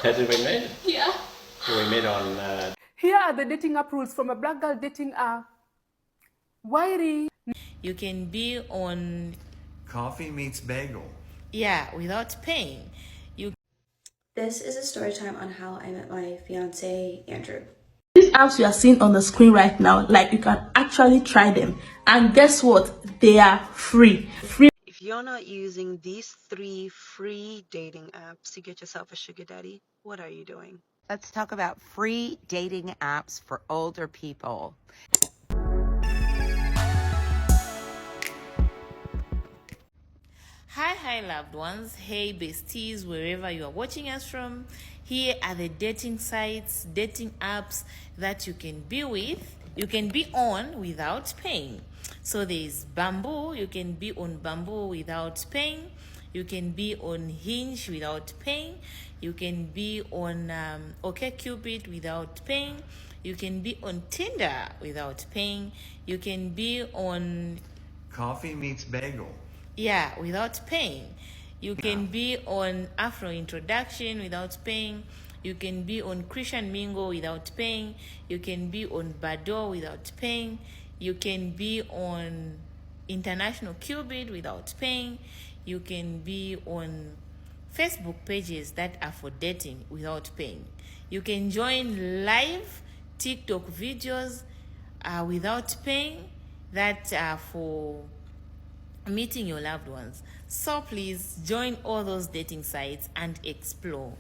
Has it been made? Yeah. We made on. Here are the dating app rules from a black girl dating app. Wiry. You can be on Coffee meets bagel. without paying. This is a story time on how I met my fiance, Andrew. These apps you are seeing on the screen right now, like you can actually try them. And guess what? They are free. If you're not using these 3 free dating apps to get yourself a sugar daddy, what are you doing? Let's talk about free dating apps for older people. Hi, loved ones. Hey, besties, wherever you are watching us from. Here are the dating sites, dating apps that you can be with. You can be on without paying. So there's Bamboo. You can be on Bamboo without paying. You can be on Hinge without paying. You can be on OkCupid without paying. You can be on Tinder without paying. You can be on Coffee meets bagel. without paying. You can be on Afro Introduction without paying. You can be on Christian Mingle without paying. You can be on Badoo without paying. You can be on International Cupid without paying. You can be on Facebook pages that are for dating without paying. You can join live TikTok videos without paying that are for meeting your loved ones. So please join all those dating sites and explore.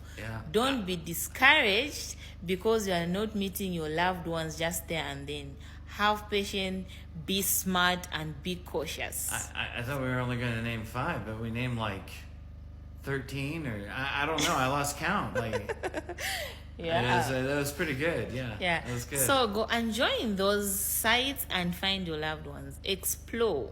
Don't be discouraged because you are not meeting your loved ones just there and then. Have patience, be smart, and be cautious. I thought we were only going to name 5, but we named like 13 or I don't know. I lost count. Like that was pretty good. Yeah, that was good. So go and join those sites and find your loved ones. Explore.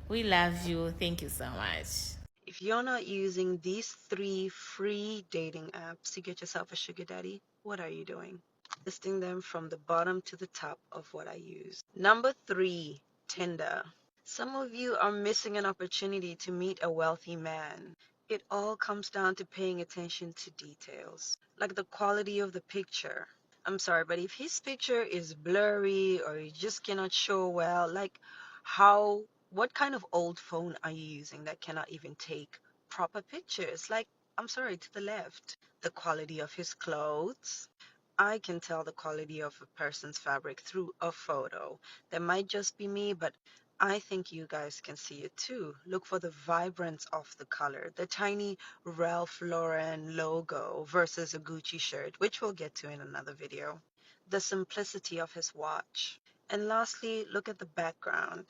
We love you. Thank you so much. If you're not using these 3 free dating apps to get yourself a sugar daddy, what are you doing? Listing them from the bottom to the top of what I use. Number 3, Tinder. Some of you are missing an opportunity to meet a wealthy man. It all comes down to paying attention to details, like the quality of the picture. I'm sorry, but if his picture is blurry or you just cannot show well, like what kind of old phone are you using that cannot even take proper pictures? Like, I'm sorry, to the left. The quality of his clothes. I can tell the quality of a person's fabric through a photo. That might just be me, but I think you guys can see it too. Look for the vibrance of the color, the tiny Ralph Lauren logo versus a Gucci shirt, which we'll get to in another video. The simplicity of his watch. And lastly, look at the background.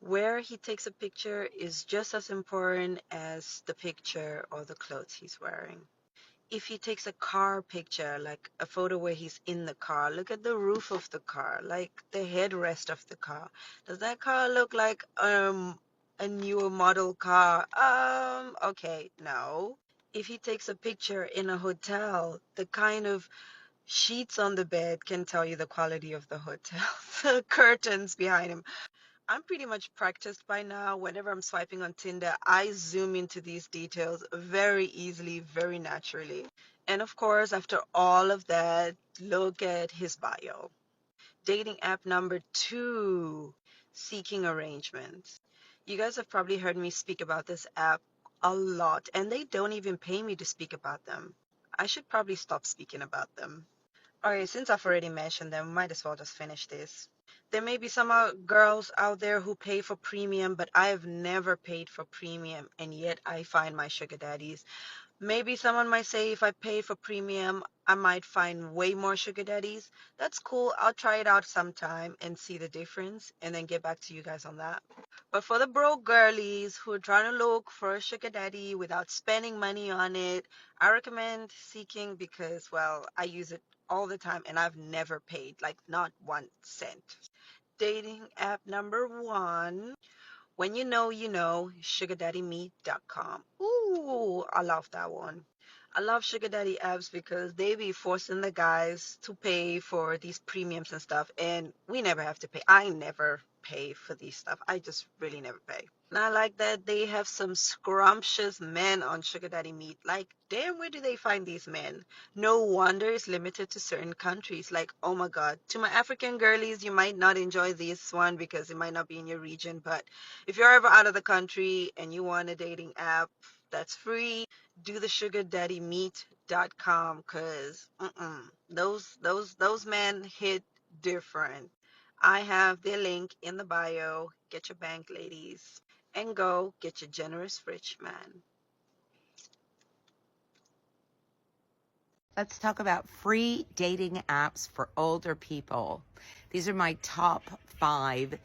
Where he takes a picture is just as important as the picture or the clothes he's wearing. If he takes a car picture, like a photo where he's in the car, look at the roof of the car, like the headrest of the car. Does that car look like a newer model car? Okay, no. If he takes a picture in a hotel, the kind of sheets on the bed can tell you the quality of the hotel. The curtains behind him. I'm pretty much practiced by now. Whenever I'm swiping on Tinder, I zoom into these details very easily, very naturally. And of course, after all of that, look at his bio. Dating app number 2, Seeking Arrangements. You guys have probably heard me speak about this app a lot, and they don't even pay me to speak about them. I should probably stop speaking about them. Alright, since I've already mentioned them, might as well just finish this. There may be some girls out there who pay for premium, but I have never paid for premium, and yet I find my sugar daddies. Maybe someone might say if I pay for premium, I might find way more sugar daddies. That's cool. I'll try it out sometime and see the difference and then get back to you guys on that. But for the broke girlies who are trying to look for a sugar daddy without spending money on it, I recommend Seeking because, well, I use it all the time and I've never paid, like not 1 cent. Dating app number 1, when you know, sugardaddyme.com. Ooh, I love that one. I love sugar daddy apps because they be forcing the guys to pay for these premiums and stuff, and we never have to pay. I never pay for these stuff. I just really never pay. And I like that they have some scrumptious men on Sugar Daddy Meet. Like, damn, where do they find these men? No wonder it's limited to certain countries. Like, oh my God. To my African girlies, you might not enjoy this one because it might not be in your region. But if you're ever out of the country and you want a dating app that's free, do the sugardaddymeet.com, because those men hit different. I have their link in the bio. Get your bank, ladies, and go get your generous rich man. Let's talk about free dating apps for older people. These are my top 5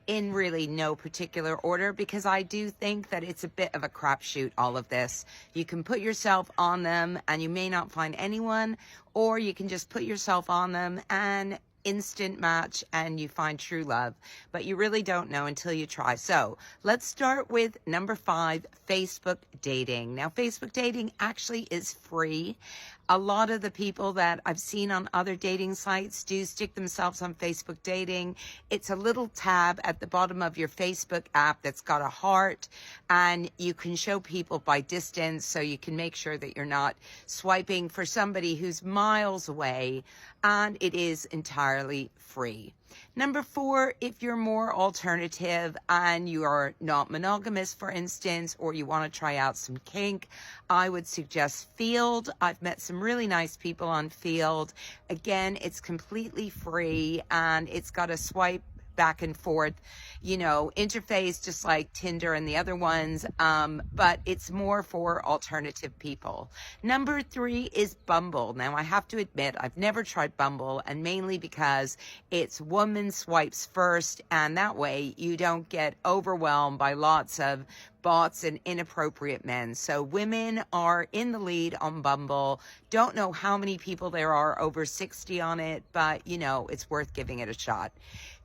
in really no particular order, because I do think that it's a bit of a crapshoot, all of this. You can put yourself on them and you may not find anyone, or you can just put yourself on them and instant match and you find true love, but you really don't know until you try. So let's start with number 5, Facebook dating. Now, Facebook dating actually is free. A lot of the people that I've seen on other dating sites do stick themselves on Facebook dating. It's a little tab at the bottom of your Facebook app that's got a heart, and you can show people by distance, so you can make sure that you're not swiping for somebody who's miles away, and it is entirely free. Number 4, if you're more alternative and you are not monogamous, for instance, or you want to try out some kink, I would suggest Field. I've met some really nice people on Field. Again, it's completely free and it's got a swipe back and forth, interface just like Tinder and the other ones, but it's more for alternative people. Number 3 is Bumble. Now, I have to admit, I've never tried Bumble, and mainly because it's woman swipes first, and that way you don't get overwhelmed by lots of bots and inappropriate men. So women are in the lead on Bumble. Don't know how many people there are over 60 on it, but it's worth giving it a shot.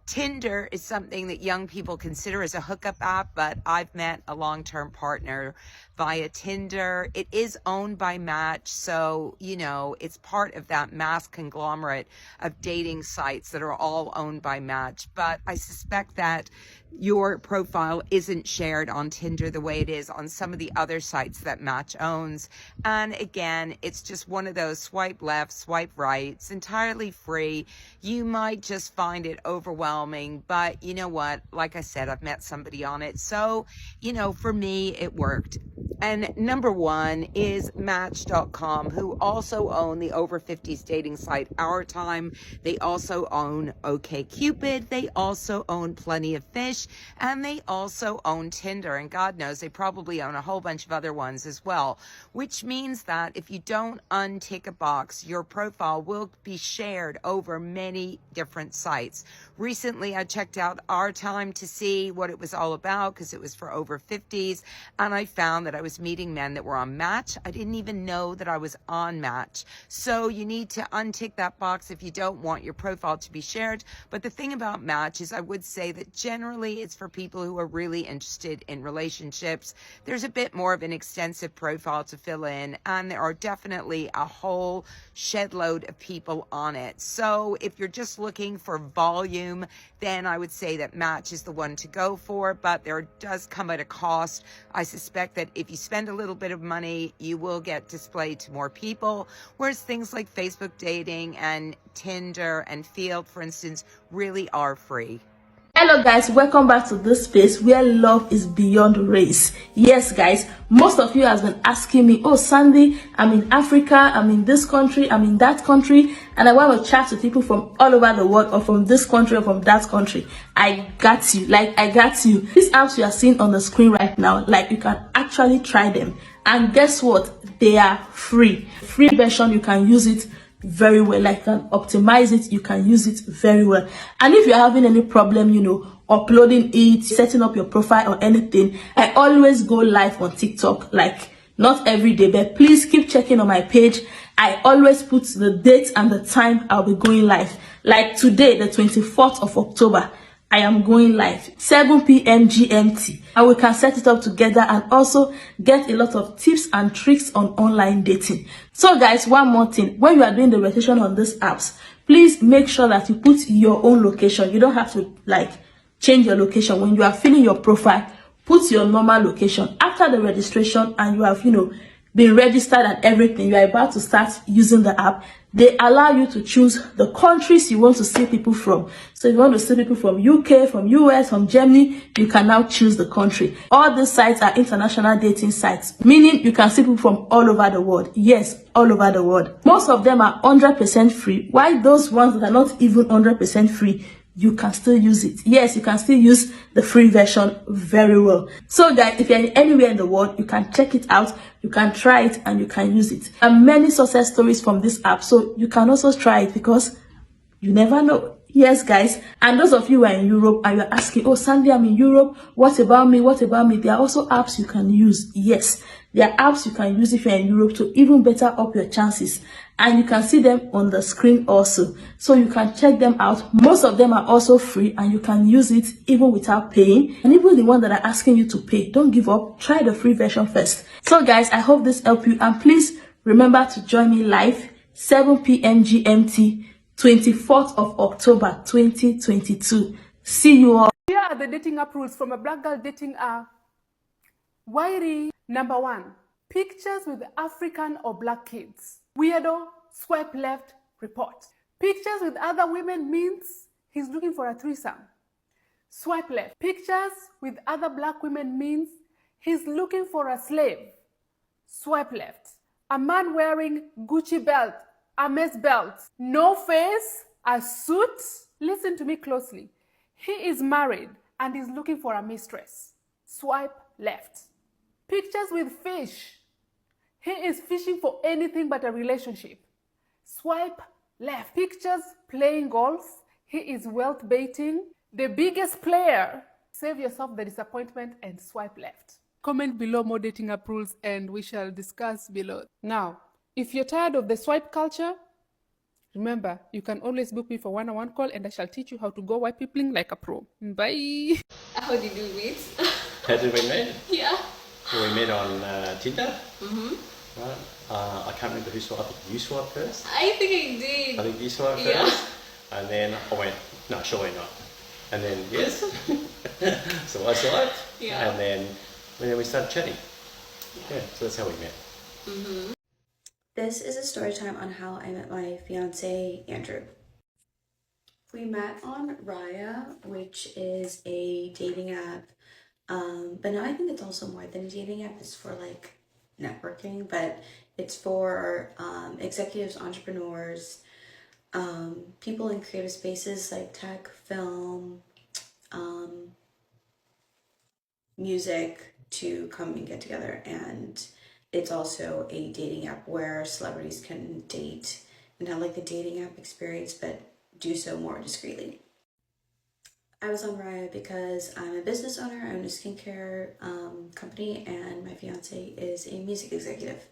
Tinder is something that young people consider as a hookup app, but I've met a long-term partner via Tinder. It is owned by Match, so, it's part of that mass conglomerate of dating sites that are all owned by Match. But I suspect that your profile isn't shared on Tinder the way it is on some of the other sites that Match owns. And again, it's just one of those swipe left, swipe right. It's entirely free. You might just find it overwhelming, but you know what? Like I said, I've met somebody on it. So, for me, it worked. And number 1 is Match.com, who also own the over 50s dating site Our Time. They also own OkCupid. They also own Plenty of Fish, and they also own Tinder. And God knows they probably own a whole bunch of other ones as well, which means that if you don't untick a box, your profile will be shared over many different sites. Recently, I checked out Our Time to see what it was all about, because it was for over 50s, and I found that I was meeting men that were on Match. I didn't even know that I was on Match. So you need to untick that box if you don't want your profile to be shared. But the thing about Match is, I would say that generally it's for people who are really interested in relationships. There's a bit more of an extensive profile to fill in, and there are definitely a whole shed load of people on it. So if you're just looking for volume, then I would say that Match is the one to go for, but there does come at a cost. I suspect that if you spend a little bit of money, you will get displayed to more people, whereas things like Facebook dating and Tinder and Field, for instance, really are free. Hello guys, welcome back to this space where love is beyond race. Yes guys, most of you has been asking me, oh Sandy, I'm in Africa, I'm in this country, I'm in that country, and I want to chat to people from all over the world, or from this country or from that country. I got you, I got you. These apps you are seeing on the screen right now, you can actually try them, and guess what, they are free version. You can use it very well, you can optimize it, you can use it very well. And if you're having any problem, uploading it, setting up your profile or anything, I always go live on TikTok, not every day, but please keep checking on my page. I always put the date and the time I'll be going live. Like today, the 24th of October, I am going live 7 p.m. GMT, and we can set it up together and also get a lot of tips and tricks on online dating. So guys, one more thing, when you are doing the registration on these apps, please make sure that you put your own location. You don't have to change your location. When you are filling your profile, put your normal location. After the registration and you have, been registered and everything, you are about to start using the app, they allow you to choose the countries you want to see people from. So if you want to see people from UK, from US, from Germany, you can now choose the country. All these sites are international dating sites, meaning you can see people from all over the world. Yes, all over the world. Most of them are 100% free, while those ones that are not even 100% free, you can still use it. Yes, you can still use the free version very well. So guys, if you're anywhere in the world, you can check it out, you can try it, and you can use it. There are many success stories from this app, so you can also try it because you never know. Yes, guys. And those of you who are in Europe and you're asking, oh, Sandy, I'm in Europe. What about me? What about me? There are also apps you can use. Yes, there are apps you can use if you're in Europe to even better up your chances. And you can see them on the screen also. So you can check them out. Most of them are also free and you can use it even without paying. And even the one that are asking you to pay, don't give up. Try the free version first. So guys, I hope this helped you. And please remember to join me live 7 p.m. GMT. 24th of October 2022. See you all. Here are the dating app rules from a black girl dating app. Wiry. Number 1. Pictures with African or black kids. Weirdo, swipe left, report. Pictures with other women means he's looking for a threesome. Swipe left. Pictures with other black women means he's looking for a slave. Swipe left. A man wearing Gucci belt, Hermes belt, no face, a suit. Listen to me closely. He is married and is looking for a mistress. Swipe left. Pictures with fish. He is fishing for anything but a relationship. Swipe left. Pictures playing golf. He is wealth baiting. The biggest player. Save yourself the disappointment and swipe left. Comment below more dating app rules and we shall discuss below. Now, if you're tired of the swipe culture, remember, you can always book me for one-on-one call and I shall teach you how to go white peopling like a pro. Bye! How did we meet? How did we meet? Yeah. Well, we met on Tinder. Right. I can't remember who swiped. I think you swiped first. I think I did. I think you swiped Yeah. first. And then I went, no, surely not. And then, yes. So I swiped. Yeah. And then we started chatting. Yeah, so that's how we met. This is a story time on how I met my fiance, Andrew. We met on Raya, which is a dating app. But now I think it's also more than a dating app. It's for like networking, but it's for executives, entrepreneurs, people in creative spaces like tech, film, music to come and get together. And it's also a dating app where celebrities can date and have like the dating app experience, but do so more discreetly. I was on Raya because I'm a business owner, I own a skincare company, and my fiance is a music executive.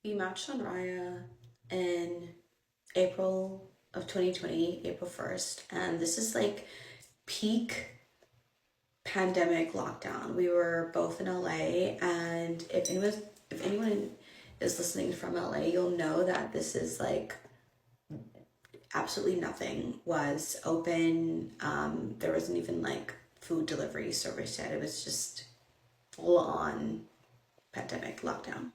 We matched on Raya in April of 2020, April 1st, and this is like peak pandemic lockdown. We were both in LA, and if anyone is listening from LA, you'll know that this is like absolutely nothing was open. There wasn't even like food delivery service yet. It was just full on pandemic lockdown.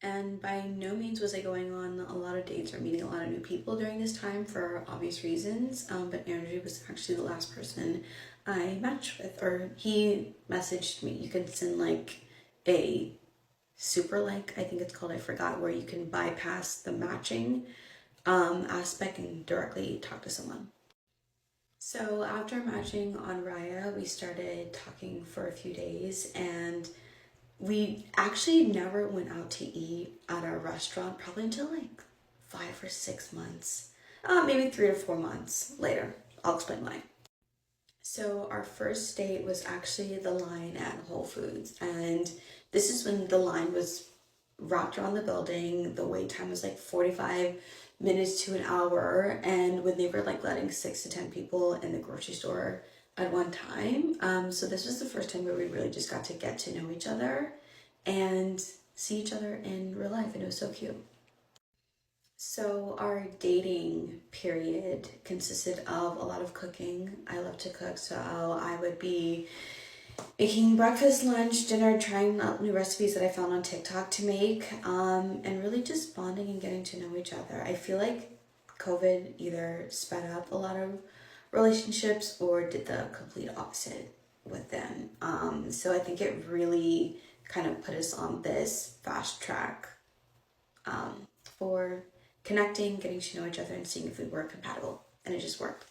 And by no means was I going on a lot of dates or meeting a lot of new people during this time for obvious reasons. But Andrew was actually the last person I matched with, or he messaged me. You can send like a super like, I think it's called, I forgot, where you can bypass the matching aspect and directly talk to someone. So after matching on Raya, we started talking for a few days, and we actually never went out to eat at a restaurant probably until like 5 or 6 months, maybe 3 to 4 months later. I'll explain why. So our first date was actually the line at Whole Foods, and this is when the line was wrapped around the building. The wait time was like 45 minutes to an hour, and when they were like letting 6 to 10 people in the grocery store at one time. So this was the first time where we really just got to get to know each other and see each other in real life, and it was so cute. So our dating period consisted of a lot of cooking. I love to cook, so I would be making breakfast, lunch, dinner, trying out new recipes that I found on TikTok to make, and really just bonding and getting to know each other. I feel like COVID either sped up a lot of relationships or did the complete opposite with them. So I think it really kind of put us on this fast track for connecting, getting to know each other, and seeing if we were compatible. And it just worked.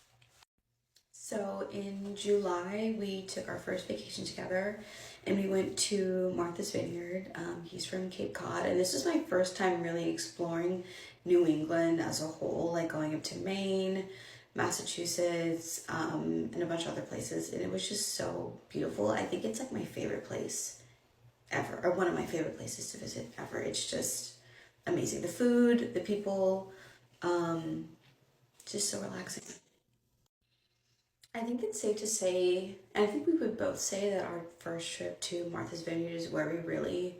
So in July, we took our first vacation together and we went to Martha's Vineyard. He's from Cape Cod, and this is my first time really exploring New England as a whole, like going up to Maine, Massachusetts, and a bunch of other places. And it was just so beautiful. I think it's like my favorite place ever, or one of my favorite places to visit ever. It's just amazing. The food, the people, just so relaxing. I think it's safe to say, and I think we would both say that our first trip to Martha's Vineyard is where we really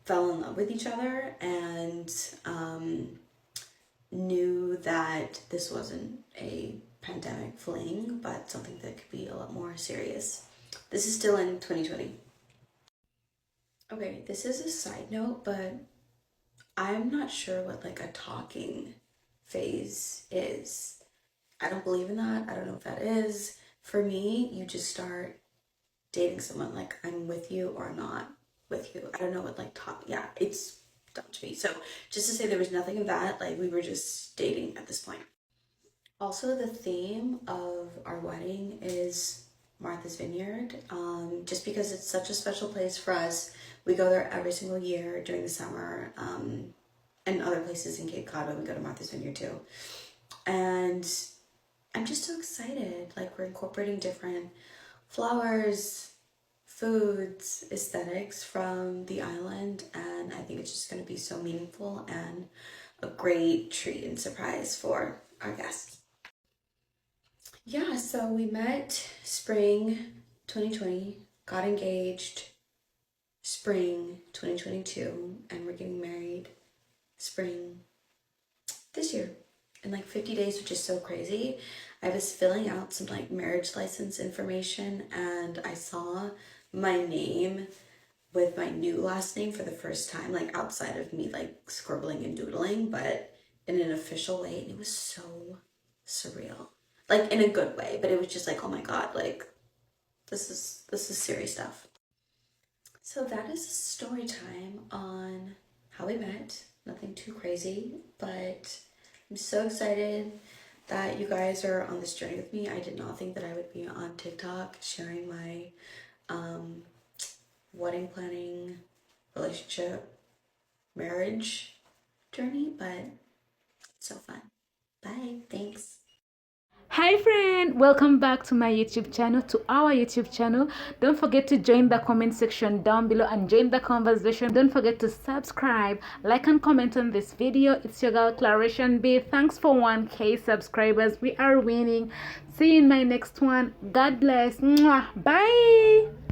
fell in love with each other and knew that this wasn't a pandemic fling, but something that could be a lot more serious. This is still in 2020. Okay, this is a side note, but I'm not sure what like a talking phase is. I don't believe in that. I don't know if that is. For me, you just start dating someone like I'm with you or not with you. I don't know what like talk. Yeah, it's dumb to me. So just to say there was nothing of that. Like we were just dating at this point. Also, the theme of our wedding is Martha's Vineyard. Just because it's such a special place for us. We go there every single year during the summer. And other places in Cape Cod, but we go to Martha's Vineyard too. And I'm just so excited. Like we're incorporating different flowers, foods, aesthetics from the island, and I think it's just going to be so meaningful and a great treat and surprise for our guests. Yeah, so we met spring 2020, got engaged spring 2022, and we're getting married spring this year in like 50 days, which is so crazy. I was filling out some like marriage license information and I saw my name with my new last name for the first time, like outside of me like scribbling and doodling, but in an official way, and it was so surreal, like in a good way, but it was just like, oh my god, like this is serious stuff. So that is story time on how we met. Nothing too crazy, but I'm so excited that you guys are on this journey with me. I did not think that I would be on TikTok sharing my wedding planning, relationship, marriage journey, but it's so fun. Bye. Thanks. Hi friend, welcome back to my YouTube channel, to our YouTube channel. Don't forget to join the comment section down below and join the conversation. Don't forget to subscribe, like and comment on this video. It's your girl CLARISHIAN.B. Thanks for 1K subscribers. We are winning. See you in my next one. God bless. Mwah. Bye.